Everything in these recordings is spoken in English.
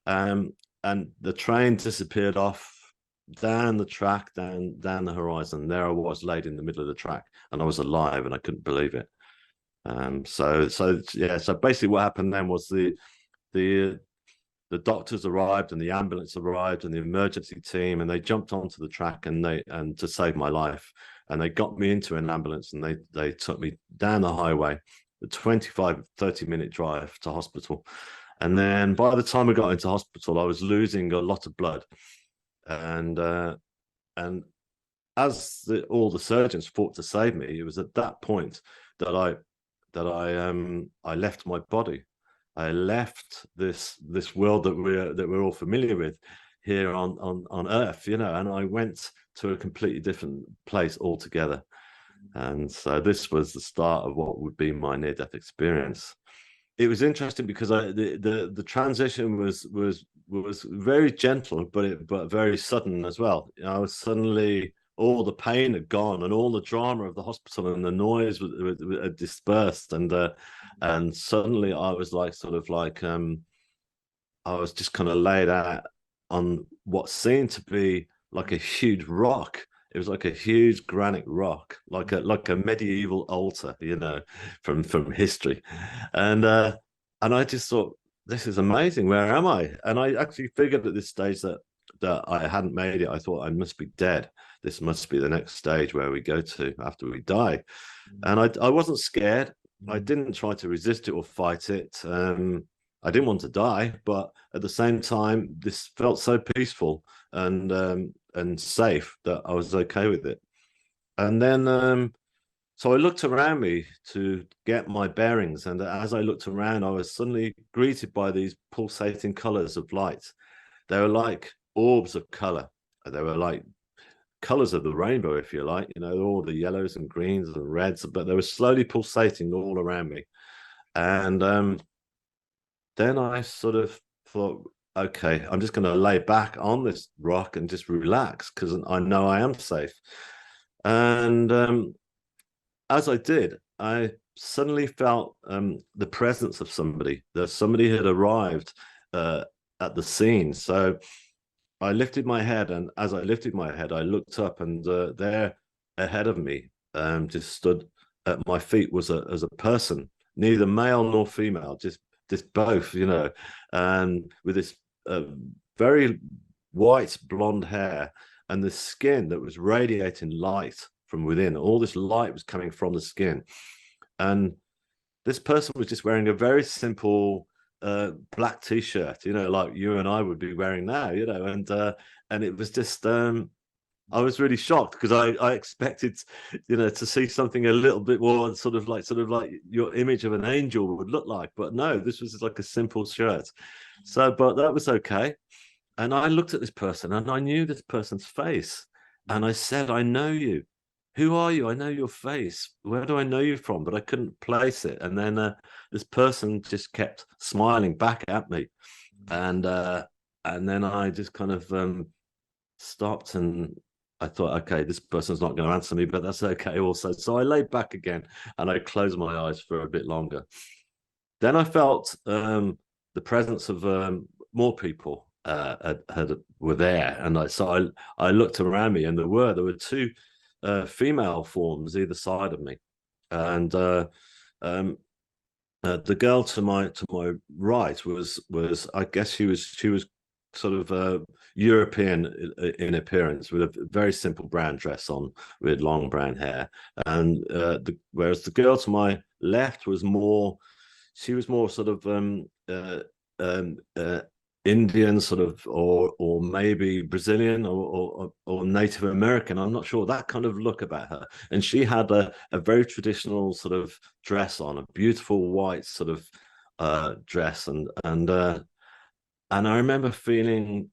And the train disappeared off down the track, down the horizon. There I was, laid in the middle of the track, and I was alive, and I couldn't believe it. So basically what happened then was the doctors arrived, and the ambulance arrived, and the emergency team, and they jumped onto the track, and to save my life, and they got me into an ambulance, and they took me down the highway, a 25-30 minute drive to hospital. And then by the time I got into hospital, I was losing a lot of blood, and as all the surgeons fought to save me, it was at that point that I left my body. I left this world that we're all familiar with here on Earth, and I went to a completely different place altogether. And so this was the start of what would be my near-death experience. It was interesting because the transition was very gentle, but very sudden as well. I was suddenly, all the pain had gone, and all the drama of the hospital and the noise had dispersed, and suddenly I was like, I was just kind of laid out on what seemed to be like a huge rock. It was like a huge granite rock, like a medieval altar, from history, and I just thought, this is amazing. Where am I? And I actually figured at this stage that I hadn't made it. I thought, I must be dead. This must be the next stage where we go to after we die. And I wasn't scared. I didn't try to resist it or fight it. I didn't want to die, but at the same time, this felt so peaceful and safe that I was okay with it. And then so I looked around me to get my bearings, and as I looked around, I was suddenly greeted by these pulsating colors of light. They were like orbs of color. They were like colors of the rainbow, if you like, all the yellows and greens and reds, but they were slowly pulsating all around me. And then I sort of thought, okay, I'm just going to lay back on this rock and just relax, because I know I am safe. And as I did, I suddenly felt the presence of somebody. Somebody had arrived at the scene. So I lifted my head, and as I lifted my head, I looked up, and there ahead of me, just stood at my feet, was as a person, neither male nor female, just both, and with this very white blonde hair, and the skin that was radiating light from within. All this light was coming from the skin, and this person was just wearing a very simple black t-shirt, like you and I would be wearing now, and it was just I was really shocked, because I expected, to see something a little bit more sort of like your image of an angel would look like, but no, this was like a simple shirt. So, but that was okay. And I looked at this person, and I knew this person's face, and I said, I know you. Who are you? I know your face. Where do I know you from? But I couldn't place it. And then this person just kept smiling back at me, and then I just kind of stopped, and I thought, okay, this person's not going to answer me, but that's okay also. So I laid back again, and I closed my eyes for a bit longer. Then I felt the presence of more people were there, and I looked around me, and there were two female forms either side of me, and the girl to my right was I guess she was sort of European in appearance, with a very simple brown dress on, with long brown hair, and whereas the girl to my left was more sort of Indian, sort of, or maybe Brazilian, or Native American. I'm not sure, that kind of look about her. And she had a very traditional sort of dress on, a beautiful white sort of dress, and I remember feeling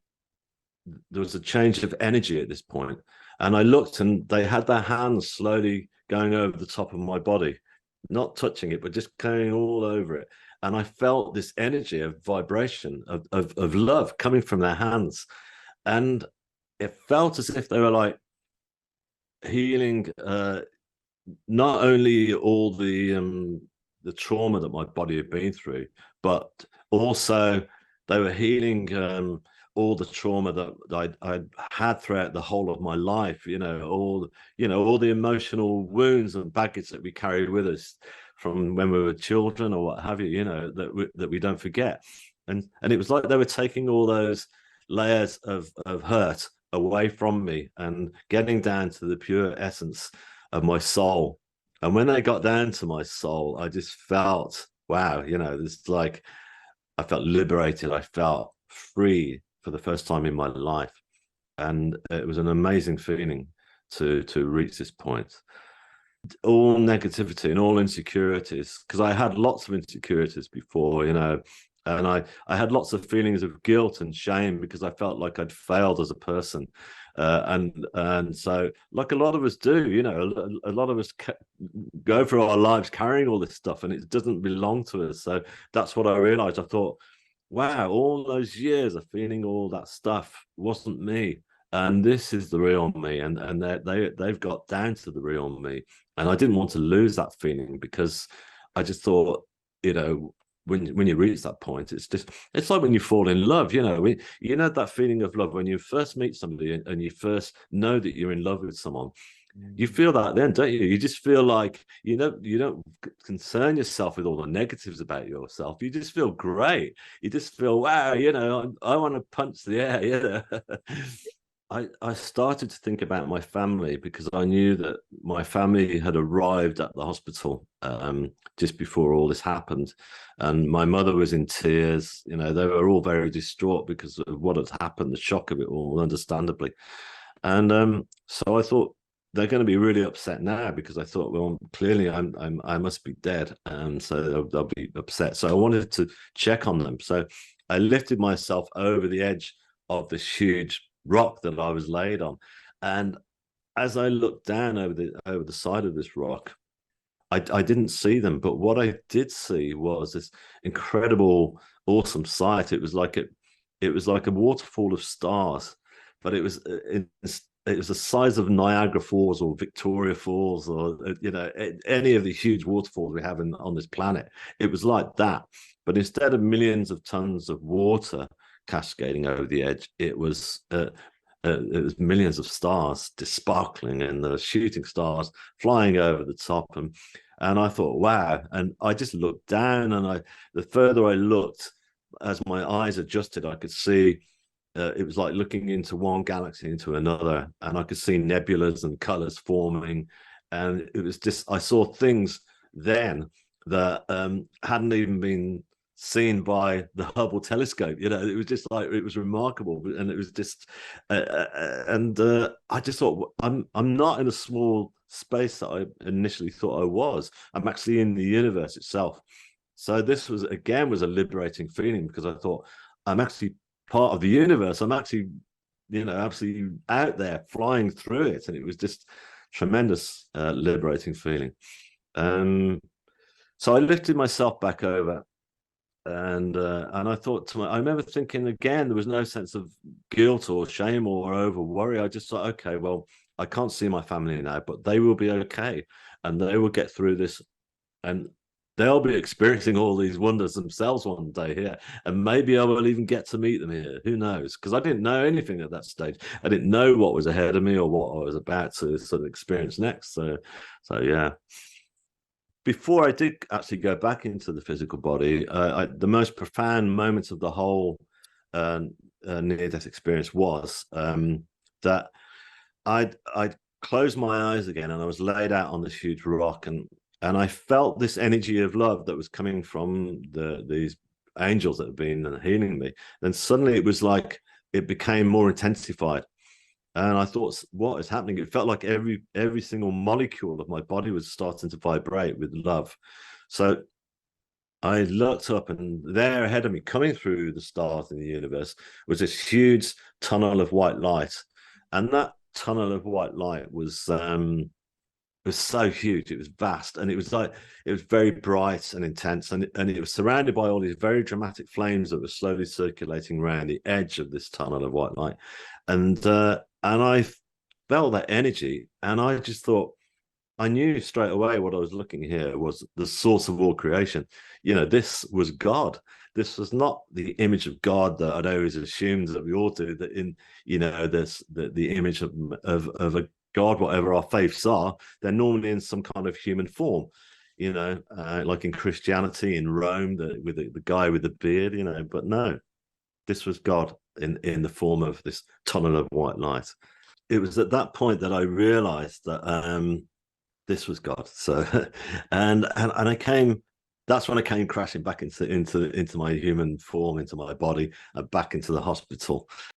there was a change of energy at this point. And I looked, and they had their hands slowly going over the top of my body, not touching it, but just going all over it. And I felt this energy of vibration, of love coming from their hands. And it felt as if they were like healing not only all the trauma that my body had been through, but also they were healing all the trauma that I'd had throughout the whole of my life, all the emotional wounds and baggage that we carried with us from when we were children or what have you, that we don't forget. And it was like they were taking all those layers of hurt away from me and getting down to the pure essence of my soul. And when they got down to my soul, I just felt, wow, it's like I felt liberated. I felt free for the first time in my life. And it was an amazing feeling to reach this point. All negativity and all insecurities, because I had lots of insecurities before, and I had lots of feelings of guilt and shame because I felt like I'd failed as a person. And so, like a lot of us do, a lot of us go through our lives carrying all this stuff, and it doesn't belong to us. So that's what I realized. I thought, wow, all those years of feeling all that stuff wasn't me, and this is the real me. And they've got down to the real me, and I didn't want to lose that feeling, because I just thought, when you reach that point, it's like when you fall in love, that feeling of love when you first meet somebody and you first know that you're in love with someone. You feel that then, don't you? You just feel like you don't concern yourself with all the negatives about yourself. You just feel great. You just feel, wow, I want to punch the air. I started to think about my family, because I knew that my family had arrived at the hospital just before all this happened, and my mother was in tears. They were all very distraught because of what had happened, the shock of it all, understandably. And so I thought, they're going to be really upset now, because I thought, well, clearly I must be dead, and so they'll be upset. So I wanted to check on them. So I lifted myself over the edge of this huge rock that I was laid on, and as I looked down over the side of this rock, I didn't see them, but what I did see was this incredible, awesome sight. It was like a waterfall of stars, but it was the size of Niagara Falls or Victoria Falls, or any of the huge waterfalls we have on this planet. It was like that, but instead of millions of tons of water cascading over the edge, it was millions of stars just sparkling, and the shooting stars flying over the top. And I thought, wow. And I just looked down, and the further I looked, as my eyes adjusted, I could see it was like looking into one galaxy into another, and I could see nebulas and colors forming. And it was just, I saw things then that hadn't even been seen by the Hubble telescope. It was just like, it was remarkable. And it was just I just thought, I'm not in a small space that I initially thought I was. I'm actually in the universe itself. So this was a liberating feeling, because I thought, I'm actually part of the universe. I'm actually absolutely out there flying through it. And it was just tremendous liberating feeling. So I lifted myself back over, and I thought I remember thinking, again, there was no sense of guilt or shame or over worry. I just thought, okay, well, I can't see my family now, but they will be okay, and they will get through this, and they'll be experiencing all these wonders themselves one day here, and maybe I will even get to meet them here. Who knows? Because I didn't know anything at that stage. I didn't know what was ahead of me or what I was about to sort of experience next. So yeah. Before I did actually go back into the physical body, the most profound moment of the whole near-death experience was that I'd closed my eyes again, and I was laid out on this huge rock, and I felt this energy of love that was coming from these angels that had been healing me. Then suddenly it was like it became more intensified. And I thought, what is happening? It felt like every single molecule of my body was starting to vibrate with love. So I looked up, and there ahead of me, coming through the stars in the universe, was this huge tunnel of white light. And that tunnel of white light was so huge. It was vast, and it was very bright and intense, and it was surrounded by all these very dramatic flames that were slowly circulating around the edge of this tunnel of white light. And I felt that energy, and I just thought, I knew straight away what I was looking here was the source of all creation. This was God. this was not the image of God that I'd always assumed that we all do, that in, you know, this the image of a God, whatever our faiths are, they're normally in some kind of human form, you know, like in Christianity in Rome, with the guy with the beard, you know. But no, this was God in the form of this tunnel of white light. It was at that point that I realized that this was God. So, and I came. That's when I came crashing back into my human form, into my body, and back into the hospital.